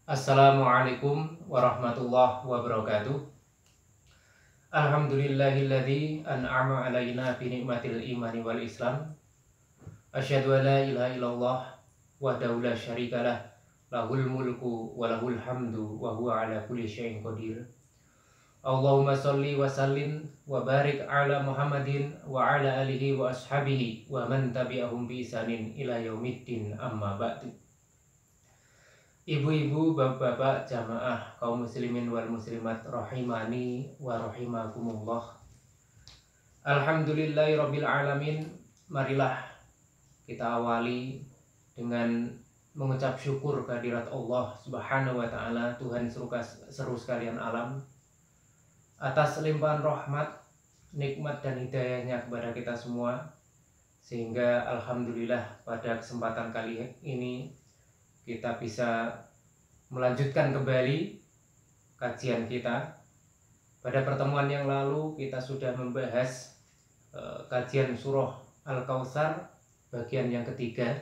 Assalamualaikum warahmatullahi wabarakatuh. Alhamdulillahilladzi an'ama alaina bi ni'matil imani wal islam. Asyhadu an la ilaha illallah wahdahu la syarikalah lahul mulku wa lahul hamdu wa huwa ala kulli syai'in qadir. Allahumma shalli wa sallim wa barik ala Muhammadin wa ala alihi wa ashabihi wa man tabi'ahum bi ihsanin ila yaumiddin, amma ba'du. Ibu-ibu, bapak-bapak, jamaah kaum muslimin wal muslimat rahimani wa rahimakumullah. Alhamdulillahirabbil alamin. Marilah kita awali dengan mengucap syukur kehadirat Allah Subhanahu wa taala, Tuhan seru sekalian alam, atas limpahan rahmat, nikmat dan hidayahnya kepada kita semua, sehingga alhamdulillah pada kesempatan kali ini kita bisa melanjutkan kembali kajian kita. Pada pertemuan yang lalu kita sudah membahas kajian surah Al-Kautsar bagian yang ketiga.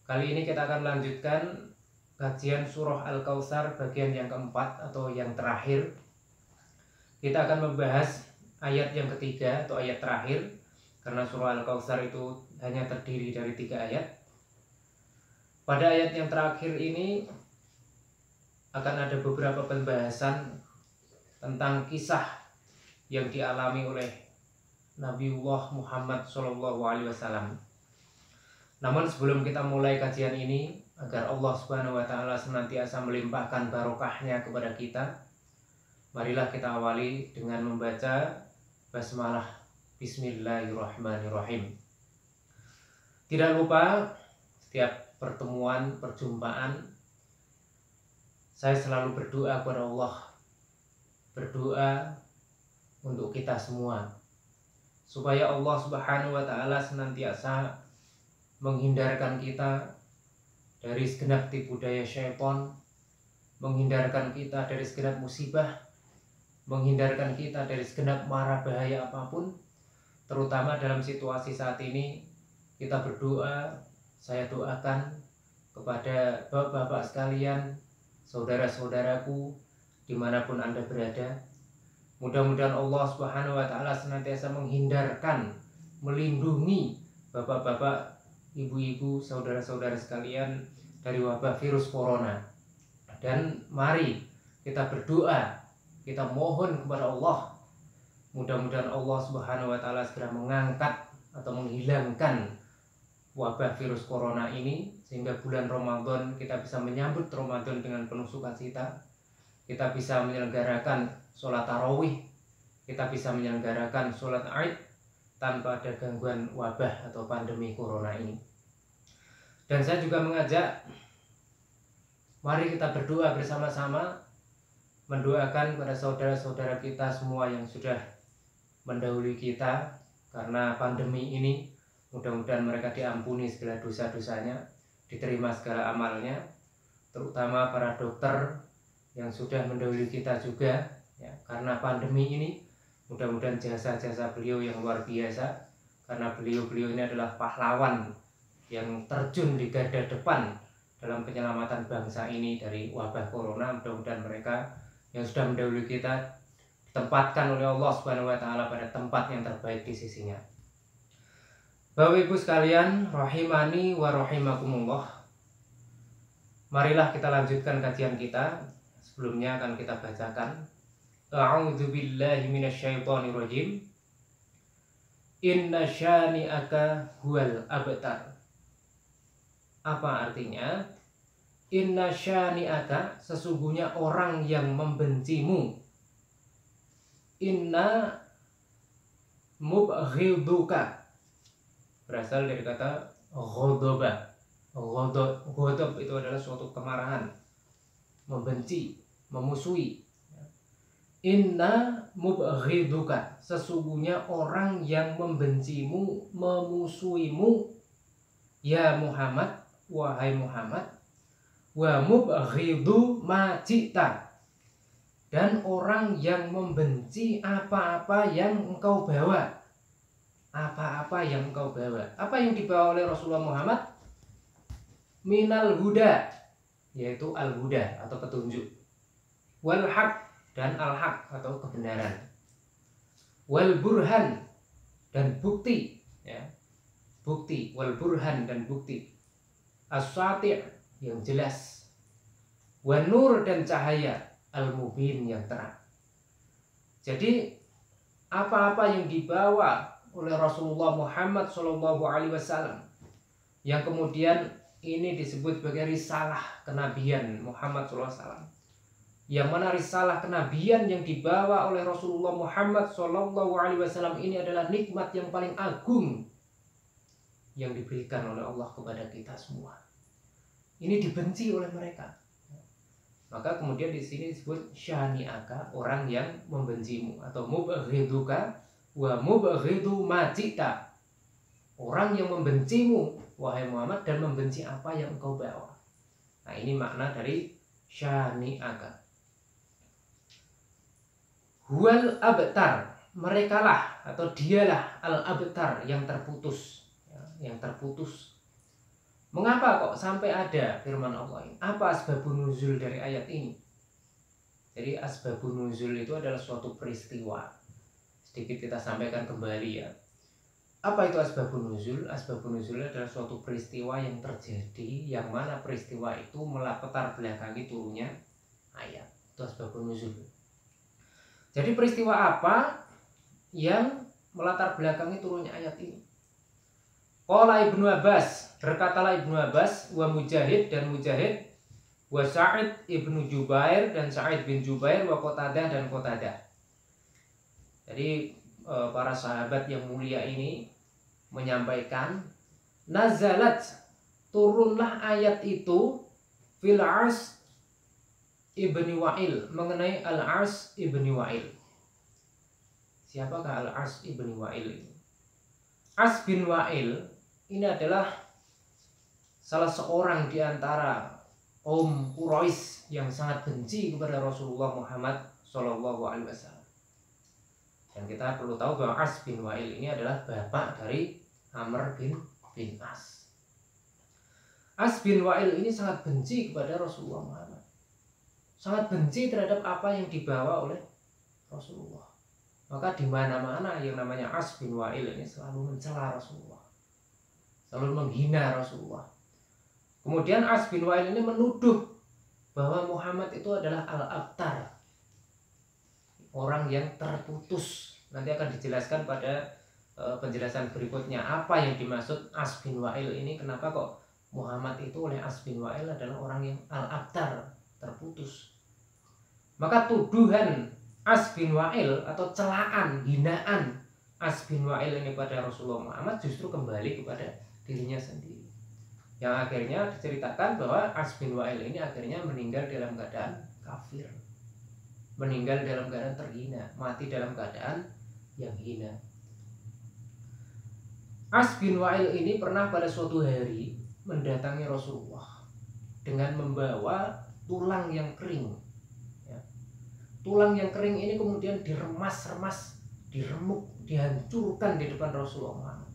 Kali ini kita akan melanjutkan kajian surah Al-Kautsar bagian yang keempat atau yang terakhir. Kita akan membahas ayat yang ketiga atau ayat terakhir, karena surah Al-Kautsar itu hanya terdiri dari 3 ayat. Pada ayat yang terakhir ini akan ada beberapa pembahasan tentang kisah yang dialami oleh Nabiullah Muhammad SAW. Namun sebelum kita mulai kajian ini, agar Allah Subhanahu wa taala senantiasa melimpahkan barokahnya kepada kita, marilah kita awali dengan membaca basmalah Bismillahirrahmanirrahim. Tidak lupa setiap perjumpaan saya selalu berdoa kepada Allah, berdoa untuk kita semua, supaya Allah Subhanahu wa taala senantiasa menghindarkan kita dari segenap tipu daya syaitan, menghindarkan kita dari segenap musibah, menghindarkan kita dari segenap mara bahaya apapun. Terutama dalam situasi saat ini, kita berdoa, saya doakan kepada bapak-bapak sekalian, saudara-saudaraku dimanapun Anda berada, mudah-mudahan Allah Subhanahu wa taala senantiasa menghindarkan, melindungi bapak-bapak, ibu-ibu, saudara-saudara sekalian dari wabah virus corona. Dan mari kita berdoa, kita mohon kepada Allah, mudah-mudahan Allah Subhanahu wa taala segera mengangkat atau menghilangkan wabah virus corona ini, sehingga bulan Ramadan kita bisa menyambut Ramadan dengan penuh sukacita. Kita bisa menyelenggarakan sholat tarawih, kita bisa menyelenggarakan sholat Id tanpa ada gangguan wabah atau pandemi corona ini. Dan saya juga mengajak, mari kita berdoa bersama-sama, mendoakan kepada saudara-saudara kita semua yang sudah mendahului kita karena pandemi ini. Mudah-mudahan mereka diampuni segala dosa-dosanya, diterima segala amalnya, terutama para dokter yang sudah mendahului kita juga ya, karena pandemi ini. Mudah-mudahan jasa-jasa beliau yang luar biasa, karena beliau-beliau ini adalah pahlawan yang terjun di garda depan dalam penyelamatan bangsa ini dari wabah corona. Mudah-mudahan mereka yang sudah mendahului kita ditempatkan oleh Allah Subhanahu wa taala pada tempat yang terbaik di sisinya. Bapak Ibu sekalian, rahimani wa rahimakumullah. Marilah kita lanjutkan kajian kita. Sebelumnya akan kita bacakan A'udzubillahi minasyaitonirrajim. Inna syani'aka huwal abtar. Apa artinya? Inna syani'aka, sesungguhnya orang yang membencimu. Inna mubghiduka, berasal dari kata ghodoba. Ghodob itu adalah suatu kemarahan, membenci, memusuhi. Inna mubghiduka, sesungguhnya orang yang membencimu, memusuhimu, ya Muhammad, wahai Muhammad, wa mubghidu ma ji'ta, dan orang yang membenci apa-apa yang engkau bawa. Apa-apa yang engkau bawa. Apa yang dibawa oleh Rasulullah Muhammad? Minal huda, yaitu al-huda atau petunjuk, wal haq dan al-haq atau kebenaran, wal burhan dan bukti, ya, bukti, wal burhan dan bukti, as-sati' yang jelas, wan nur dan cahaya, al-mubin yang terang. Jadi apa-apa yang dibawa oleh Rasulullah Muhammad SAW yang kemudian ini disebut sebagai risalah kenabian Muhammad SAW, yang mana risalah kenabian yang dibawa oleh Rasulullah Muhammad SAW ini adalah nikmat yang paling agung yang diberikan oleh Allah kepada kita semua. Ini dibenci oleh mereka. Maka kemudian di sini disebut syani'aka, orang yang membencimu, atau mubghiduka wa mubghidu ma ji'ta, orang yang membencimu wahai Muhammad dan membenci apa yang engkau bawa. Nah, ini makna dari syani'aka. Huwal abtar, merekalah atau dialah al-abtar yang terputus, ya, yang terputus. Mengapa kok sampai ada firman Allah ini? Apa asbabun nuzul dari ayat ini? Jadi asbabun nuzul itu adalah suatu peristiwa. Sedikit kita sampaikan kembali ya. Apa itu asbabun nuzul? Asbabun nuzul adalah suatu peristiwa yang terjadi, yang mana peristiwa itu melatar belakangi turunnya ayat. Itu asbabun nuzul. Jadi peristiwa apa yang melatar belakangi turunnya ayat ini? Qala Ibnu Abbas, berkatalah Ibnu Abbas, wa Mujahid dan Mujahid, wa Sa'id Ibnu Jubair dan Sa'id bin Jubair, wa Qatadah dan Qatadah. Jadi para sahabat yang mulia ini menyampaikan, nazalat, turunlah ayat itu fil As ibni Wa'il, mengenai Al-As ibni Wa'il. Siapakah Al-As ibni Wa'il ini? As bin Wa'il ini adalah salah seorang di antara kaum Quraisy yang sangat benci kepada Rasulullah Muhammad SAW. Dan kita perlu tahu bahwa As bin Wa'il ini adalah bapak dari Amr bin As. As bin Wa'il ini sangat benci kepada Rasulullah Muhammad, sangat benci terhadap apa yang dibawa oleh Rasulullah. Maka di mana-mana yang namanya As bin Wa'il ini selalu mencela Rasulullah, selalu menghina Rasulullah. Kemudian As bin Wa'il ini menuduh bahwa Muhammad itu adalah al-abtar, orang yang terputus. Nanti akan dijelaskan pada penjelasan berikutnya apa yang dimaksud As bin Wa'il ini. Kenapa kok Muhammad itu oleh As bin Wa'il adalah orang yang al-abtar, terputus. Maka tuduhan As bin Wa'il atau celaan, hinaan As bin Wa'il ini pada Rasulullah Muhammad justru kembali kepada dirinya sendiri, yang akhirnya diceritakan bahwa As bin Wa'il ini akhirnya meninggal dalam keadaan kafir, meninggal dalam keadaan terhina, mati dalam keadaan yang hina. As bin Wa'il ini pernah pada suatu hari mendatangi Rasulullah dengan membawa tulang yang kering, ya. Tulang yang kering ini kemudian diremas-remas, diremuk, dihancurkan di depan Rasulullah Muhammad.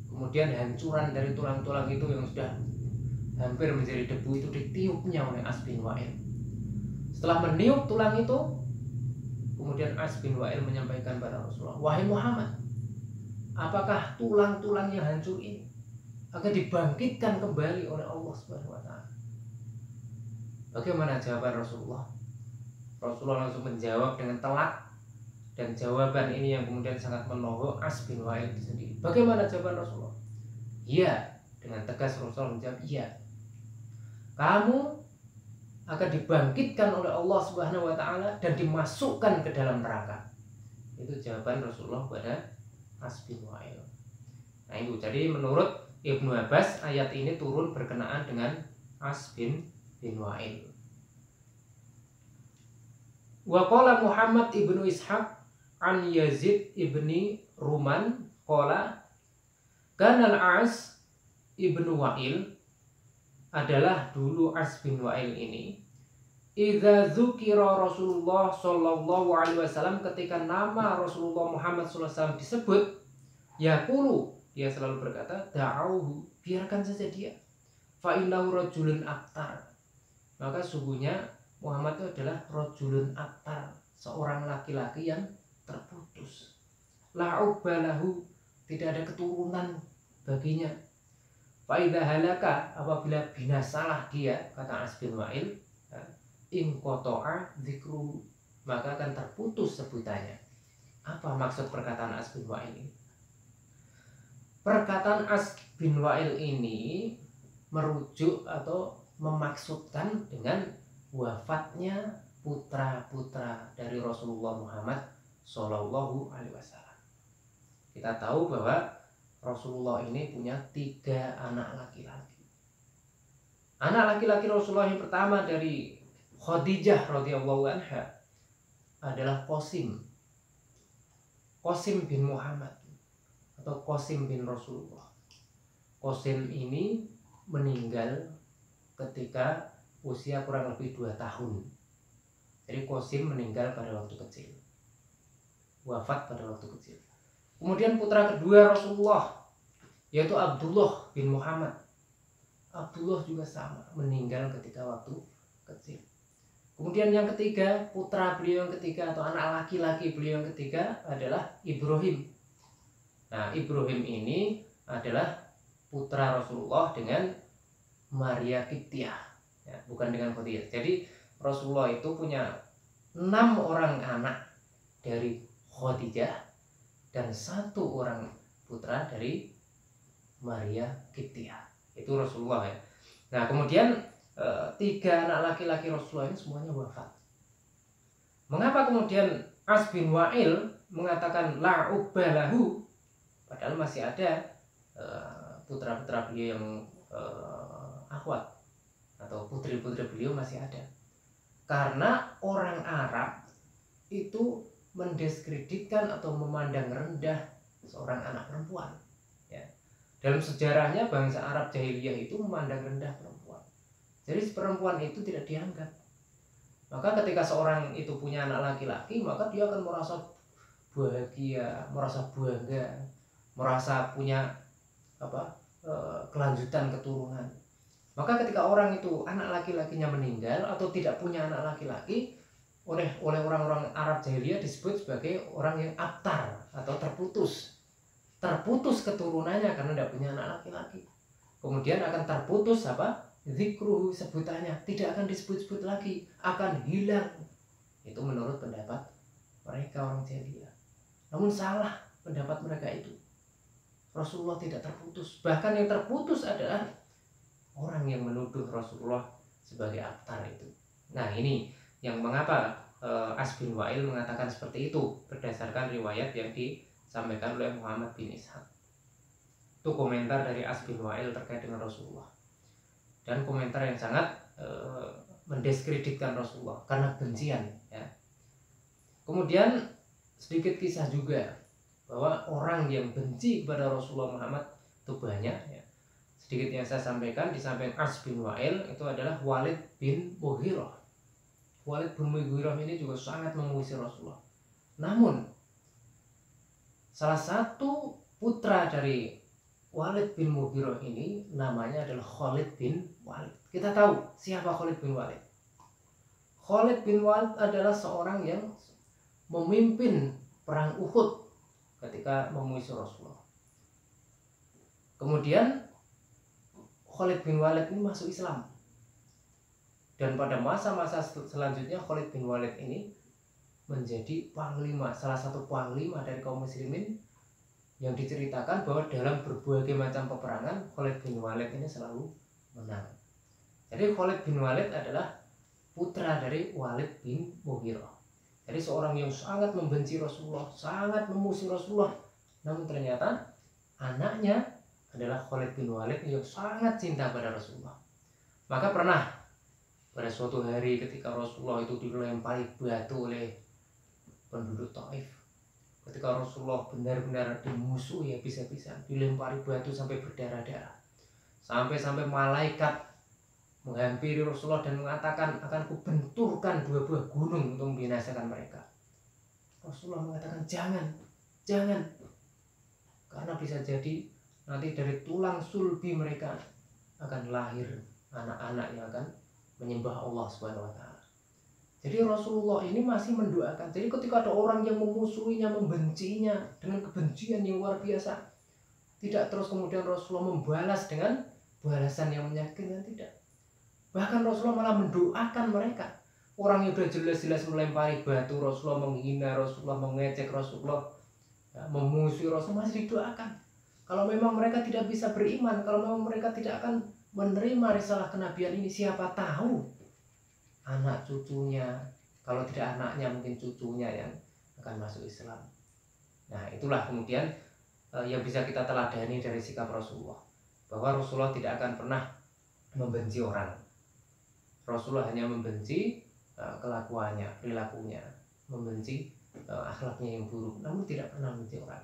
Kemudian hancuran dari tulang-tulang itu yang sudah hampir menjadi debu itu ditiupnya oleh As bin Wa'il. Setelah meniup tulang itu, kemudian As bin Wa'il menyampaikan pada Rasulullah, wahai Muhammad, apakah tulang-tulang yang hancur ini akan dibangkitkan kembali oleh Allah Subhanahu wa Ta'ala? Bagaimana jawaban Rasulullah? Rasulullah langsung menjawab dengan telak, dan jawaban ini yang kemudian sangat menohok As bin Wa'il itu sendiri. Bagaimana jawaban Rasulullah? Iya, dengan tegas Rasulullah menjawab, iya, kamu akan dibangkitkan oleh Allah Subhanahu wa Ta'ala dan dimasukkan ke dalam neraka. Itu jawaban Rasulullah pada As bin Wa'il. Nah itu, jadi menurut Ibnu Abbas ayat ini turun berkenaan dengan As bin Wa'il. Wa qala Muhammad ibnu Ishaq an Yazid ibni Ruman qala kana al-As ibnu Wa'il, adalah dulu As bin Wa'il ini, idza dzukira Rasulullah sallallahu alaihi wasallam, ketika nama Rasulullah Muhammad sallallahu alaihi wasallam disebut, yaqulu, dia selalu berkata, da'auhu, biarkan saja dia, fa innahu rajulun abtar, maka sungguhnya Muhammad itu adalah rojulun aktar, seorang laki-laki yang terputus. La'ubbalahu, tidak ada keturunan baginya. Faidah halaka, apabila binasalah dia, kata As bin Wa'il, in koto'a dzikru, maka akan terputus sebutannya. Apa maksud perkataan As bin Wa'il ini? Perkataan As bin Wa'il ini merujuk atau memaksudkan dengan wafatnya putra-putra dari Rasulullah Muhammad Shallallahu Alaihi Wasallam. Kita tahu bahwa Rasulullah ini punya 3 anak laki-laki. Anak laki-laki Rasulullah yang pertama dari Khadijah radhiyallahu anha adalah Qasim bin Muhammad atau Qasim bin Rasulullah. Qasim ini meninggal ketika usia kurang lebih 2 tahun. Jadi Qasim meninggal pada waktu kecil, wafat pada waktu kecil. Kemudian putra kedua Rasulullah yaitu Abdullah bin Muhammad. Abdullah juga sama, meninggal ketika waktu kecil. Kemudian yang ketiga, putra beliau yang ketiga atau anak laki-laki beliau yang ketiga adalah Ibrahim. Nah, Ibrahim ini adalah putra Rasulullah dengan Maria Qibtiyah, ya, bukan dengan Khadijah. Jadi Rasulullah itu punya 6 orang anak dari Khadijah dan 1 orang putra dari Maria Qibtiyah. Itu Rasulullah, ya. Nah, kemudian 3 anak laki-laki Rasulullah ini semuanya wafat. Mengapa kemudian As bin Wa'il mengatakan la'ubbalahu, padahal masih ada putra-putra beliau yang akhwat atau putri-putri beliau masih ada? Karena orang Arab itu mendiskreditkan atau memandang rendah seorang anak perempuan, ya. Dalam sejarahnya bangsa Arab jahiliyah itu memandang rendah perempuan. Jadi perempuan itu tidak dianggap. Maka ketika seorang itu punya anak laki-laki, maka dia akan merasa bahagia, merasa bangga, merasa punya kelanjutan keturunan. Maka ketika orang itu anak laki-lakinya meninggal atau tidak punya anak laki-laki, oleh orang-orang Arab jahiliyah disebut sebagai orang yang abtar atau terputus keturunannya karena tidak punya anak laki-laki. Kemudian akan terputus zikruhu, sebutannya tidak akan disebut-sebut lagi, akan hilang. Itu menurut pendapat mereka orang jahiliyah. Namun salah pendapat mereka itu. Rasulullah tidak terputus. Bahkan yang terputus adalah orang yang menuduh Rasulullah sebagai abtar itu. Nah, ini yang mengapa As bin Wa'il mengatakan seperti itu berdasarkan riwayat yang disampaikan oleh Muhammad bin Ishaq. Itu komentar dari As bin Wa'il terkait dengan Rasulullah. Dan komentar yang sangat mendiskreditkan Rasulullah karena bencian, ya. Kemudian sedikit kisah juga bahwa orang yang benci kepada Rasulullah Muhammad itu banyak, ya. Sedikit yang saya sampaikan, di samping As bin Wa'il itu adalah Walid bin Mughirah. Walid bin Mughirah ini juga sangat memuji Rasulullah. Namun salah satu putra dari Walid bin Mughirah ini namanya adalah Khalid bin Walid. Kita tahu siapa Khalid bin Walid. Khalid bin Walid adalah seorang yang memimpin perang Uhud ketika memusuhi Rasulullah. Kemudian Khalid bin Walid ini masuk Islam. Dan pada masa-masa selanjutnya Khalid bin Walid ini menjadi panglima, salah satu panglima dari kaum muslimin, yang diceritakan bahwa dalam berbagai macam peperangan Khalid bin Walid ini selalu menang. Jadi Khalid bin Walid adalah putra dari Walid bin Mughirah. Jadi seorang yang sangat membenci Rasulullah, sangat memusuhi Rasulullah. Namun ternyata anaknya adalah Khalid bin Walid yang sangat cinta pada Rasulullah. Maka pernah pada suatu hari ketika Rasulullah itu dilempari batu oleh penduduk Taif, ketika Rasulullah benar-benar dimusuhi habis-habisan, dilempari batu sampai berdarah-darah, sampai malaikat menghampiri Rasulullah dan mengatakan akan kubenturkan 2 buah gunung untuk membinasakan mereka. Rasulullah mengatakan jangan, karena bisa jadi nanti dari tulang sulbi mereka akan lahir anak-anak yang akan menyembah Allah Subhanahu wa taala. Jadi Rasulullah ini masih mendoakan. Jadi ketika ada orang yang memusuhinya, membencinya dengan kebencian yang luar biasa, tidak terus kemudian Rasulullah membalas dengan balasan yang menyakitkan, tidak. Bahkan Rasulullah malah mendoakan mereka. Orang yang sudah jelas-jelas melempari batu, Rasulullah menghina, Rasulullah mengecek, Rasulullah memusuhi, Rasulullah masih didoakan. Kalau memang mereka tidak bisa beriman, kalau memang mereka tidak akan menerima risalah kenabian ini, siapa tahu anak cucunya, kalau tidak anaknya mungkin cucunya yang akan masuk Islam. Nah, itulah kemudian yang bisa kita teladani dari sikap Rasulullah, bahwa Rasulullah tidak akan pernah membenci orang. Rasulullah hanya membenci kelakuannya, perilakunya, membenci akhlaknya yang buruk, namun tidak pernah membenci orang.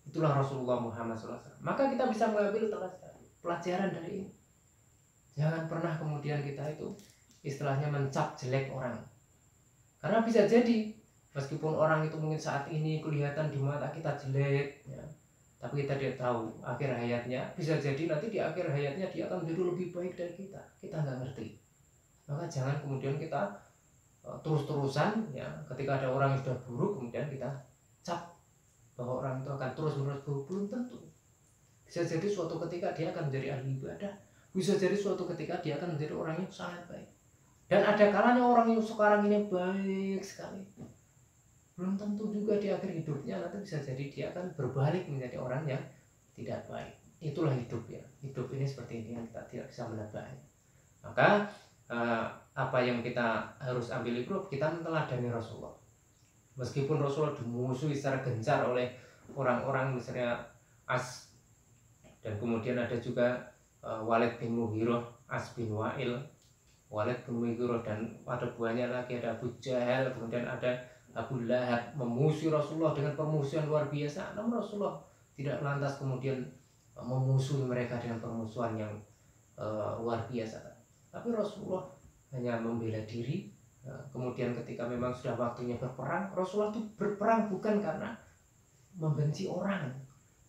Itulah Rasulullah Muhammad SAW. Maka kita bisa mengambil pelajaran dari ini. Jangan pernah kemudian kita itu istilahnya mencap jelek orang. Karena bisa jadi meskipun orang itu mungkin saat ini kelihatan di mata kita jelek, ya, tapi kita tidak tahu akhir hayatnya, bisa jadi nanti di akhir hayatnya dia akan menjadi lebih baik dari kita. Kita nggak ngerti. Maka jangan kemudian kita terus-terusan, ya, ketika ada orang yang sudah buruk kemudian kita cap bahwa orang itu akan terus-menerus buruk. Belum tentu. Bisa jadi suatu ketika dia akan menjadi ahli ibadah. Bisa jadi suatu ketika dia akan menjadi orang yang sangat baik. Dan ada kalanya orang yang sekarang ini baik sekali, belum tentu juga di akhir hidupnya nanti bisa jadi dia akan berbalik menjadi orang yang tidak baik. Itulah hidup, ya. Hidup ini seperti ini yang kita tidak bisa menebaknya. Maka apa yang kita harus ambil ibrah, kita meneladani Rasulullah. Meskipun Rasulullah dimusuhi secara gencar oleh orang-orang misalnya As, dan kemudian ada juga Walid bin Mughirah, As bin Wa'il, Walid bin Mughirah, dan pada buahnya lagi ada Abu Jahal, kemudian ada Abu Lahab, memusuhi Rasulullah dengan permusuhan luar biasa. Namun Rasulullah tidak lantas kemudian memusuhi mereka dengan permusuhan yang luar biasa. Tapi Rasulullah hanya membela diri. Kemudian ketika memang sudah waktunya berperang, Rasulullah itu berperang bukan karena membenci orang,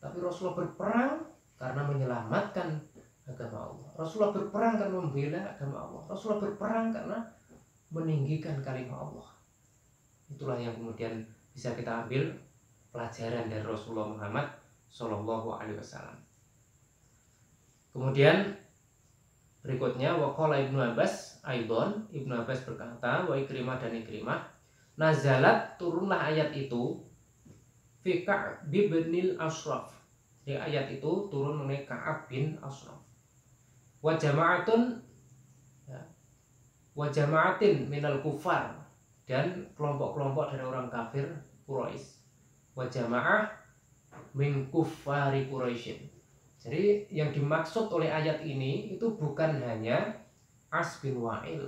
tapi Rasulullah berperang karena menyelamatkan agama Allah. Rasulullah berperang karena membela agama Allah. Rasulullah berperang karena meninggikan kalimat Allah. Itulah yang kemudian bisa kita ambil pelajaran dari Rasulullah Muhammad Shallallahu Alaihi Wasallam. Kemudian berikutnya waqala Ibnu Abbas Aidon, Ibnu Abbas berkata, wa Ikrimah dan Ikrimah, nazalat turunlah ayat itu fi Ka'b bin Ashraf. Di ayat itu turun mengenai Ka'ab bin Ashraf. Wa jama'atun, ya, wa jama'atin minal kufar, dan kelompok-kelompok dari orang kafir Quraisy. Wa jama'ah min kuffari Quraisy. Jadi yang dimaksud oleh ayat ini itu bukan hanya As bin Wa'il,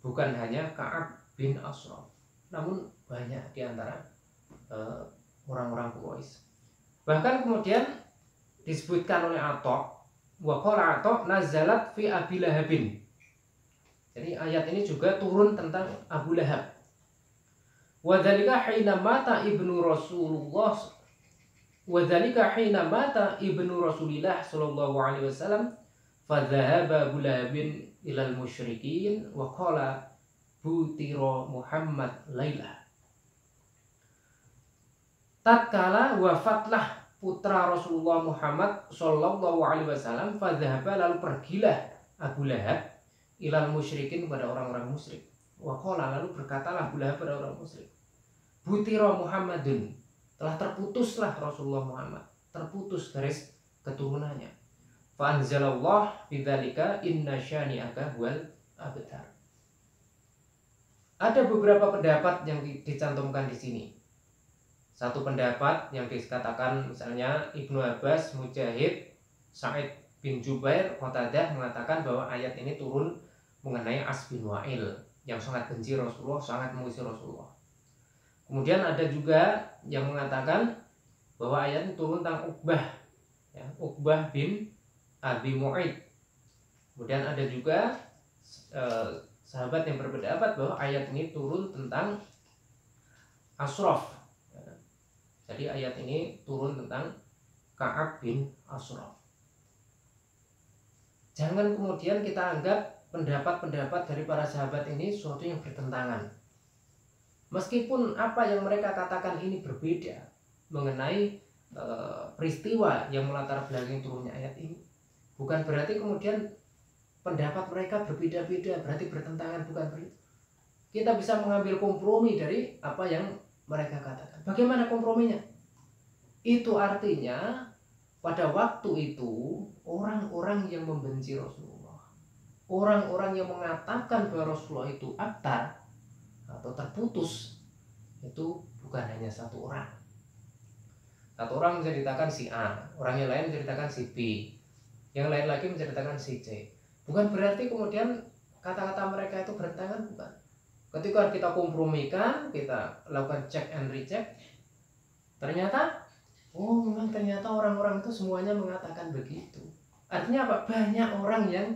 bukan hanya Ka'ab bin Ashraf, namun banyak di antara orang-orang Quraisy. Bahkan kemudian disebutkan oleh Atha, wa qala Atha nazalat fi Abi Lahabin. Jadi ayat ini juga turun tentang Abu Lahab. Wa dzalika hina mata ibnu Rasulullah, wa dzalika hina mata ibnu Rasulillah sallallahu alaihi wasallam, fa dhahaba Abu Lahabin ilal musyrikin wa qala butira Muhammad Laila. Tatkala wafatlah putra Rasulullah Muhammad Shallallahu Alaihi Wasallam, fadzahaba lalu pergilah Abu Lahab ilal musyrikin kepada orang-orang musyrik. Waqala lalu berkatalah Abu Lahab pada orang musyrik, butira Muhammadun, telah terputuslah Rasulullah Muhammad, terputus garis keturunannya. Fa anzalallah bidzalika inna syani'aka huwal abtar. Ada beberapa pendapat yang dicantumkan di sini. Satu pendapat yang dikatakan misalnya Ibnu Abbas, Mujahid, Sa'id bin Jubair, Qatadah mengatakan bahwa ayat ini turun mengenai As bin Wa'il yang sangat benci Rasulullah, sangat mengusir Rasulullah. Kemudian ada juga yang mengatakan bahwa ayat ini turun tentang Uqbah, ya, Uqbah bin Abi Mu'aid. Kemudian ada juga sahabat yang berpendapat bahwa ayat ini turun tentang Ashraf. Jadi ayat ini turun tentang Ka'ab bin Ashraf. Jangan kemudian kita anggap pendapat-pendapat dari para sahabat ini sesuatu yang bertentangan. Meskipun apa yang mereka katakan ini berbeda mengenai peristiwa yang melatar belakangi turunnya ayat ini, bukan berarti kemudian pendapat mereka berbeda-beda, berarti bertentangan, bukan begitu. Kita bisa mengambil kompromi dari apa yang mereka katakan. Bagaimana komprominya? Itu artinya pada waktu itu orang-orang yang membenci Rasulullah, orang-orang yang mengatakan bahwa Rasulullah itu abtar atau terputus, itu bukan hanya satu orang. Satu orang menceritakan si A, orang yang lain menceritakan si B, yang lain lagi menceritakan si C. Bukan berarti kemudian kata-kata mereka itu bertentangan, bukan. Ketika kita kompromikan, kita lakukan check and recheck, ternyata memang ternyata orang-orang itu semuanya mengatakan begitu. Artinya apa? Banyak orang yang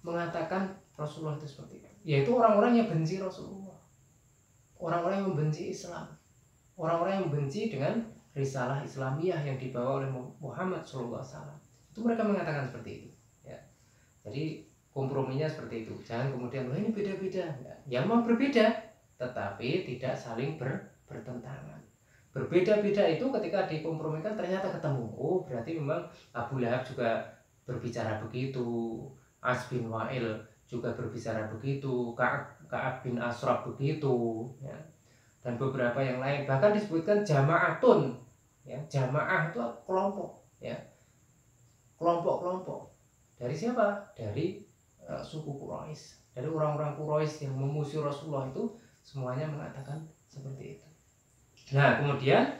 mengatakan Rasulullah itu seperti itu, yaitu orang-orang yang benci Rasulullah, orang-orang yang membenci Islam, orang-orang yang benci dengan risalah Islamiyah yang dibawa oleh Muhammad SAW. Itu mereka mengatakan seperti itu, ya. Jadi komprominya seperti itu. Jangan kemudian ini beda-beda. Ya memang berbeda, tetapi tidak saling bertentangan. Berbeda-beda itu ketika dikompromikan ternyata ketemu. Oh, berarti memang Abu Lahab juga berbicara begitu, As bin Wa'il juga berbicara begitu, Ka'ab bin Ashraf begitu, ya. Dan beberapa yang lain, bahkan disebutkan jama'atun, ya. Jamaah itu kelompok, ya. Kelompok-kelompok. Dari siapa? Dari suku Quraisy, dari orang-orang Quraisy yang memusuhi Rasulullah itu semuanya mengatakan seperti itu. Nah, kemudian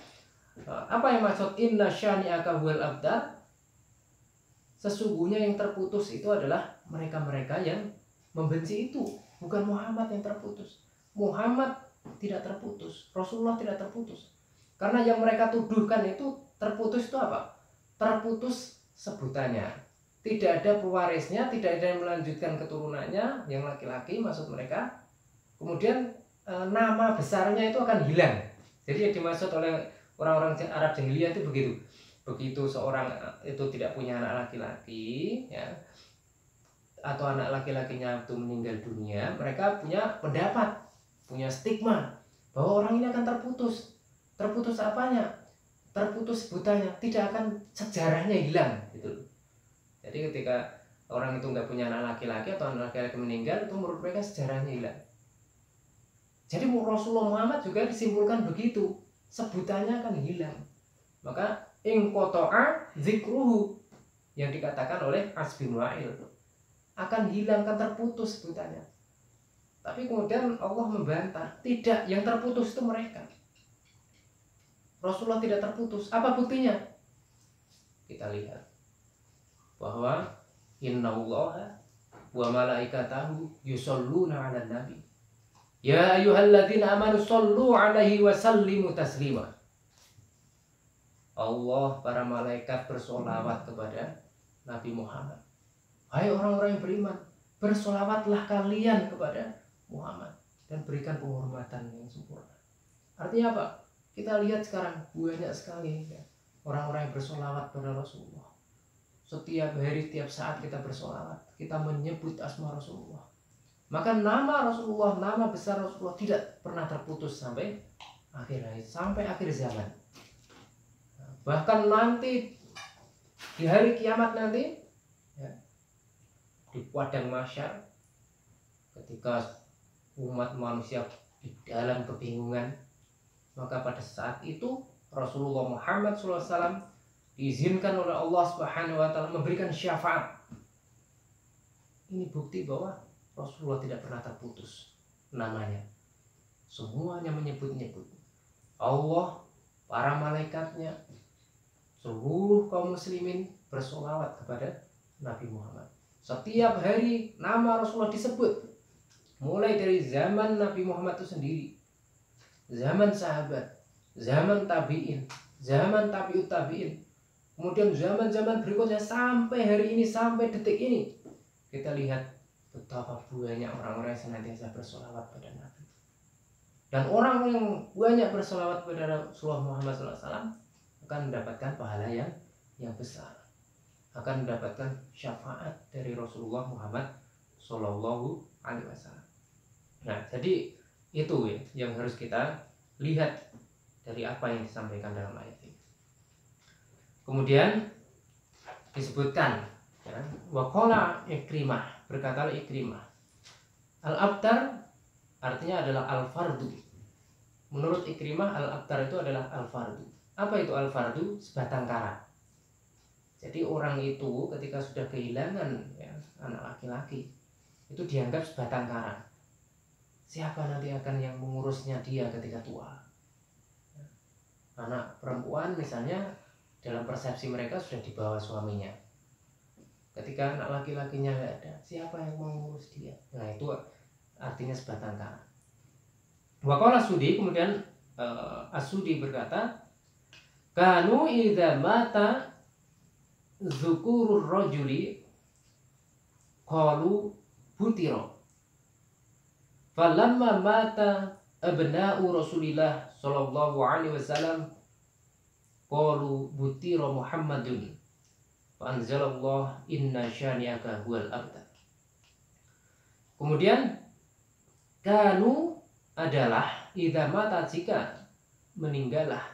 apa yang maksud inna syani'aka huwal abtar? Sesungguhnya yang terputus itu adalah mereka-mereka yang membenci itu, bukan Muhammad yang terputus. Muhammad tidak terputus, Rasulullah tidak terputus. Karena yang mereka tuduhkan itu terputus itu apa? Terputus sebutannya. Tidak ada pewarisnya, tidak ada yang melanjutkan keturunannya, yang laki-laki maksud mereka. Kemudian nama besarnya itu akan hilang. Jadi yang dimaksud oleh orang-orang Arab jahiliyah itu begitu. Begitu seorang itu tidak punya anak laki-laki, ya, atau anak laki-lakinya itu meninggal dunia, mereka punya pendapat, punya stigma bahwa orang ini akan terputus. Terputus apanya? Terputus sebutannya, tidak akan sejarahnya hilang, gitu. Jadi ketika orang itu nggak punya anak laki-laki atau anak laki-laki meninggal, itu menurut mereka sejarahnya hilang. Jadi Rasulullah Muhammad juga disimpulkan begitu, sebutannya akan hilang. Maka ingkoto'a zikruhu yang dikatakan oleh As bin Wa'il akan hilang, akan terputus sebutannya. Tapi kemudian Allah membantah, tidak, yang terputus itu mereka. Rasulullah tidak terputus. Apa buktinya? Kita lihat bahwa innallaha wa malaikatahu yusholluna 'alan nabi. Ya ayyuhalladzina amanu shollu 'alaihi wa sallimu taslima. Allah, para malaikat bersolawat kepada Nabi Muhammad. Hai orang-orang yang beriman, bersolawatlah kalian kepada Muhammad dan berikan penghormatan yang sempurna. Artinya apa? Kita lihat sekarang banyak sekali, ya, orang-orang yang bersolawat pada Rasulullah. Setiap hari, setiap saat kita bersolawat, kita menyebut asma Rasulullah. Maka nama Rasulullah, nama besar Rasulullah tidak pernah terputus sampai akhir hayat, sampai akhir zaman. Bahkan nanti di hari kiamat nanti, ya, di padang mahsyar, ketika umat manusia di dalam kebingungan, maka pada saat itu Rasulullah Muhammad SAW diizinkan oleh Allah Subhanahu wa Ta'ala memberikan syafaat. Ini bukti bahwa Rasulullah tidak pernah terputus namanya. Semuanya menyebut-nyebut Allah, para malaikatnya, seluruh kaum muslimin bersolawat kepada Nabi Muhammad. Setiap hari nama Rasulullah disebut, mulai dari zaman Nabi Muhammad itu sendiri, zaman sahabat, zaman tabi'in, zaman tabi'ut tabi'in, kemudian zaman-zaman berikutnya sampai hari ini, sampai detik ini, kita lihat betapa banyak orang-orang yang senantiasa bersolawat pada Nabi. Dan orang yang banyak bersolawat pada Rasulullah Muhammad SAW akan mendapatkan pahala yang besar, akan mendapatkan syafaat dari Rasulullah Muhammad Shallallahu Alaihi Wasallam. Nah, jadi itu ya yang harus kita lihat dari apa yang disampaikan dalam ayat ini. Kemudian disebutkan ya, waqala Ikrimah, berkatalah Ikrimah, al-abtar artinya adalah al-fardu. Menurut Ikrimah, al-abtar itu adalah al-fardu. Apa itu al-fardu? Sebatang kara. Jadi orang itu ketika sudah kehilangan ya, anak laki-laki, itu dianggap sebatang kara. Siapa nanti akan yang mengurusnya dia ketika tua? Anak perempuan misalnya dalam persepsi mereka sudah di bawah suaminya. Ketika anak laki-lakinya nggak ada, siapa yang mau mengurus dia? Nah itu artinya sebatang kara. Waqala Sudi, kemudian As-Sudi berkata, kanu idza mata dzukurur rajuli qalu butira. Falamma mata abna'u Rasulillah sallallahu alaihi wasallam qalu butira Muhammadun. Fa anzalallah inna syani'aka huwal abtar. Kemudian kanu adalah idza mata jika meninggallah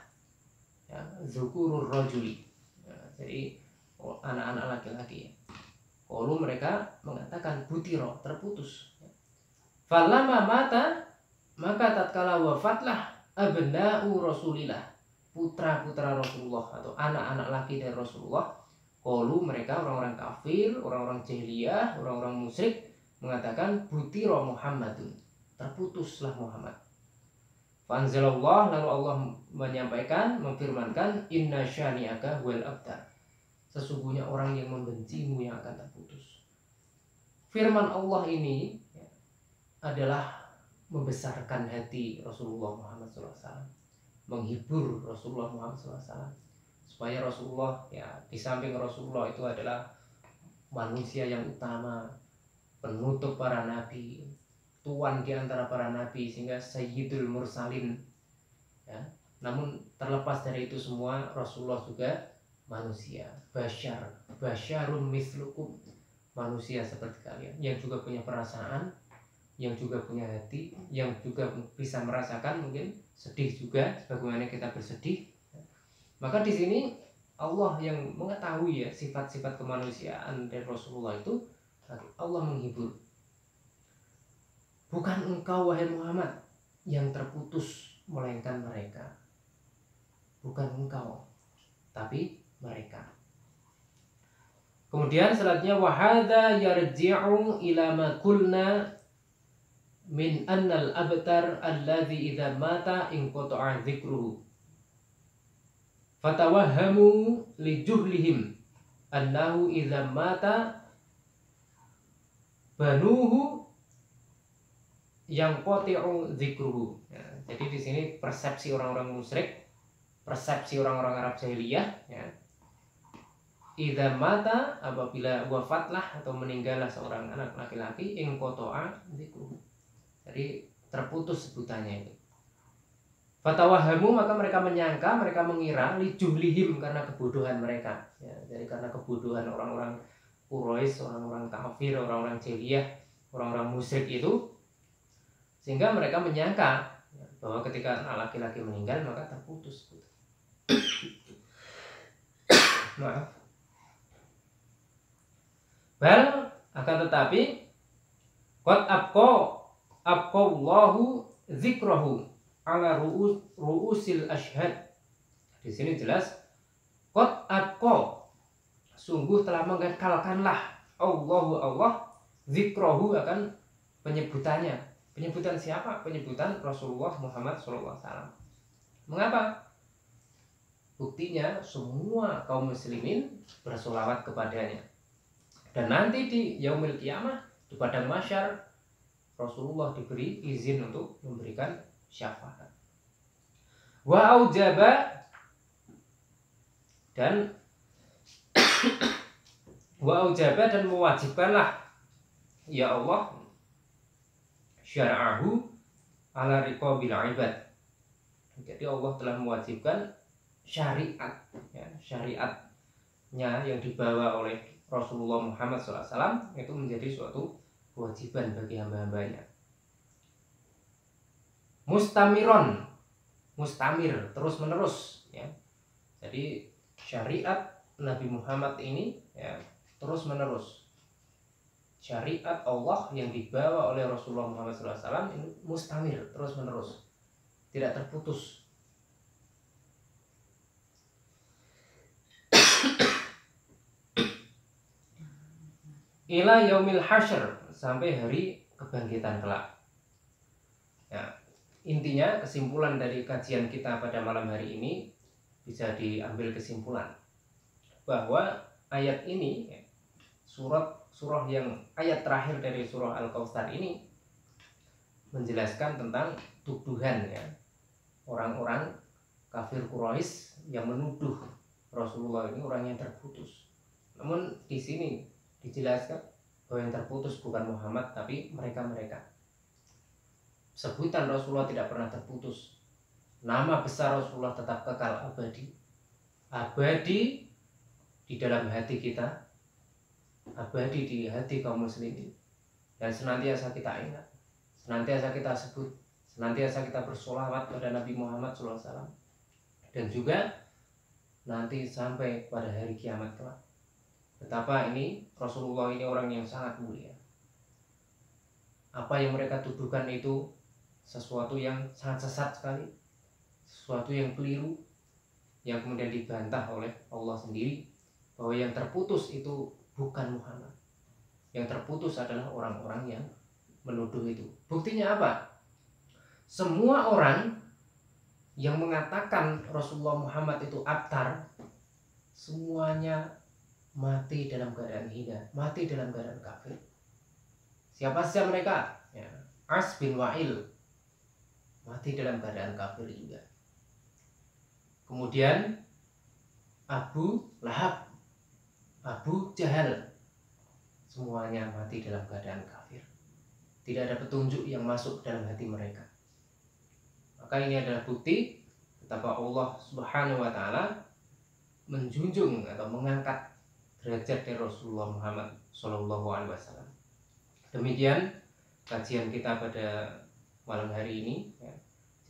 ya, zukurur rajuli ya, jadi anak-anak laki-laki. Qalu mereka mengatakan butiro, terputus. Falamma mata, maka tatkala wafatlah abna'u Rasulillah, putra-putra Rasulullah atau anak-anak laki dari Rasulullah. Qalu mereka orang-orang kafir, orang-orang jahiliyah, orang-orang musyrik mengatakan butiro Muhammadun, terputuslah Muhammad. Fanzalallah, lalu Allah menyampaikan, memfirmankan, inna syani'aka huwal abtar, sesungguhnya orang yang membencimu yang akan terputus. Firman Allah ini ya, adalah membesarkan hati Rasulullah Muhammad SAW, menghibur Rasulullah Muhammad SAW, supaya Rasulullah ya, di samping Rasulullah itu adalah manusia yang utama, penutup para nabi, tuan di antara para nabi, sehingga sayyidul mursalin ya. Namun terlepas dari itu semua, Rasulullah juga manusia, basyarun mislukum, manusia seperti kalian, yang juga punya perasaan, yang juga punya hati, yang juga bisa merasakan mungkin sedih juga sebagaimana kita bersedih. Maka di sini Allah yang mengetahui ya sifat-sifat kemanusiaan dari Rasulullah itu, Allah menghibur. Bukan engkau wahai Muhammad yang terputus, melainkan mereka. Bukan engkau, tapi mereka. Kemudian selanjutnya wahada yarji'u ila ma qulna min annal abtar alladhi idza mata inqata'a dzikruhu fatawahhamu li juhlihim annahu idza mata banuhu yang qati'u dzikruhu. Ya, jadi di sini persepsi orang-orang musyrik, persepsi orang-orang Arab jahiliyah ya. Idza mata, apabila wafatlah atau meninggallah seorang anak laki-laki, inqata'a dzikruhu. Jadi terputus sebutannya itu. Fatawahamu, maka mereka menyangka, mereka mengira lijuhlihim, karena kebodohan mereka ya, jadi karena kebodohan orang-orang Quraisy, orang-orang kafir, orang-orang jahiliyah, orang-orang musyrik itu, sehingga mereka menyangka ya, bahwa ketika anak laki-laki meninggal maka terputus. Maaf. Bal, akan tetapi qad abqallahu dzikrahu ala ru'usil ashhad. Di sini jelas qad abqa, sungguh telah mengekalkanlah Allah dzikrahu, akan penyebutannya. Penyebutan siapa? Penyebutan Rasulullah Muhammad SAW. Mengapa? Buktinya semua kaum muslimin bersolawat kepadanya. Dan nanti di yaumil qiyamah, di padang mahsyar, Rasulullah diberi izin untuk memberikan syafaat. Wa aujaba, dan wa aujaba, dan mewajibkanlah ya Allah syara'ahu ala riqabil ibad. Jadi Allah telah mewajibkan syariat ya, syariatnya yang dibawa oleh Rasulullah Muhammad SAW itu menjadi suatu kewajiban bagi hamba-hambanya. Mustamiron, mustamir, terus menerus ya. Jadi syariat Nabi Muhammad ini ya terus menerus. Syariat Allah yang dibawa oleh Rasulullah Muhammad SAW ini mustamir, terus menerus, tidak terputus. Ila yaumil hasyr, sampai hari kebangkitan kelak. Ya, intinya kesimpulan dari kajian kita pada malam hari ini bisa diambil kesimpulan bahwa ayat ini, surah yang ayat terakhir dari surah Al-Kautsar ini menjelaskan tentang tuduhan ya orang-orang kafir Quraisy yang menuduh Rasulullah ini orang yang terputus. Namun di sini dijelaskan bahwa yang terputus bukan Muhammad tapi mereka-mereka. Sebutan Rasulullah tidak pernah terputus. Nama besar Rasulullah tetap kekal abadi. Abadi di dalam hati kita, abadi di hati kaum muslimin. Dan senantiasa kita ingat, senantiasa kita sebut, senantiasa kita bersolawat pada Nabi Muhammad SAW. Dan juga nanti sampai pada hari kiamat kelak. Betapa ini Rasulullah ini orang yang sangat mulia. Apa yang mereka tuduhkan itu sesuatu yang sangat sesat sekali, sesuatu yang keliru, yang kemudian dibantah oleh Allah sendiri, bahwa yang terputus itu bukan Muhammad. Yang terputus adalah orang-orang yang menuduh itu. Buktinya apa? Semua orang yang mengatakan Rasulullah Muhammad itu abtar, semuanya mati dalam keadaan hina, mati dalam keadaan kafir. Siapa saja mereka? Ya, As bin Wa'il mati dalam keadaan kafir juga. Kemudian Abu Lahab, Abu Jahal, semuanya mati dalam keadaan kafir. Tidak ada petunjuk yang masuk dalam hati mereka. Maka ini adalah bukti betapa Allah Subhanahu wa taala menjunjung atau mengangkat derajat dari Rasulullah Muhammad SAW. Demikian kajian kita pada malam hari ini ya.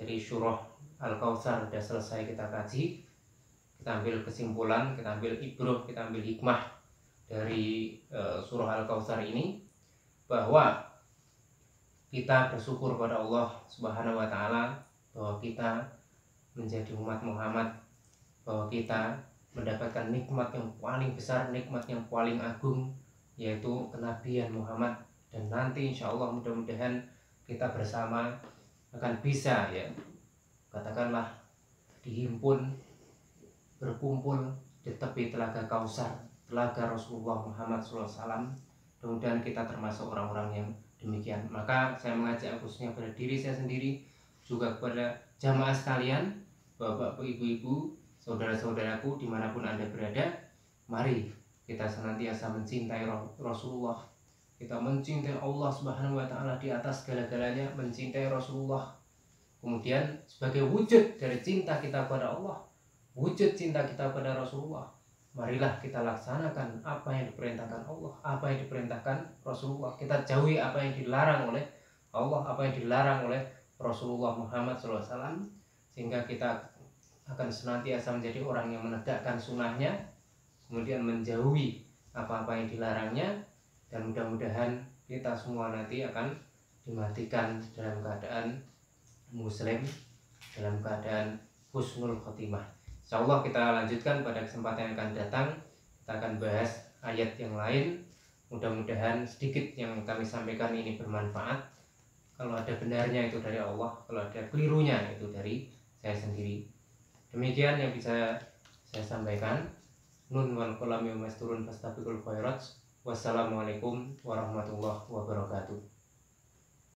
Jadi surah Al-Kautsar sudah selesai kita kaji. Kita ambil kesimpulan, kita ambil ibrah, kita ambil hikmah dari surah Al-Kautsar ini, bahwa kita bersyukur pada Allah Subhanahu wa taala bahwa kita menjadi umat Muhammad, bahwa kita mendapatkan nikmat yang paling besar, nikmat yang paling agung, yaitu kenabian Muhammad. Dan nanti insya Allah mudah-mudahan kita bersama akan bisa ya, katakanlah dihimpun, berkumpul di tepi telaga Kautsar, telaga Rasulullah Muhammad SAW. Mudah-mudahan kita termasuk orang-orang yang demikian. Maka saya mengajak khususnya pada diri saya sendiri, juga kepada jamaah sekalian, bapak-bapak, ibu-ibu, saudara-saudaraku dimanapun Anda berada, mari kita senantiasa mencintai Rasulullah. Kita mencintai Allah Subhanahu wa taala di atas segala-galanya, mencintai Rasulullah. Kemudian sebagai wujud dari cinta kita kepada Allah, wujud cinta kita kepada Rasulullah, marilah kita laksanakan apa yang diperintahkan Allah, apa yang diperintahkan Rasulullah. Kita jauhi apa yang dilarang oleh Allah, apa yang dilarang oleh Rasulullah Muhammad SAW, sehingga kita akan senantiasa menjadi orang yang menegakkan sunnahnya, kemudian menjauhi apa-apa yang dilarangnya. Dan mudah-mudahan kita semua nanti akan dimatikan dalam keadaan muslim, dalam keadaan husnul khotimah. Insyaallah kita lanjutkan pada kesempatan yang akan datang. Kita akan bahas ayat yang lain. Mudah-mudahan sedikit yang kami sampaikan ini bermanfaat. Kalau ada benarnya itu dari Allah, kalau ada kelirunya itu dari saya sendiri. Demikian yang bisa saya sampaikan. Nun wal qalam yawma yasturun fastabiqul khairat. Wassalamualaikum warahmatullahi wabarakatuh.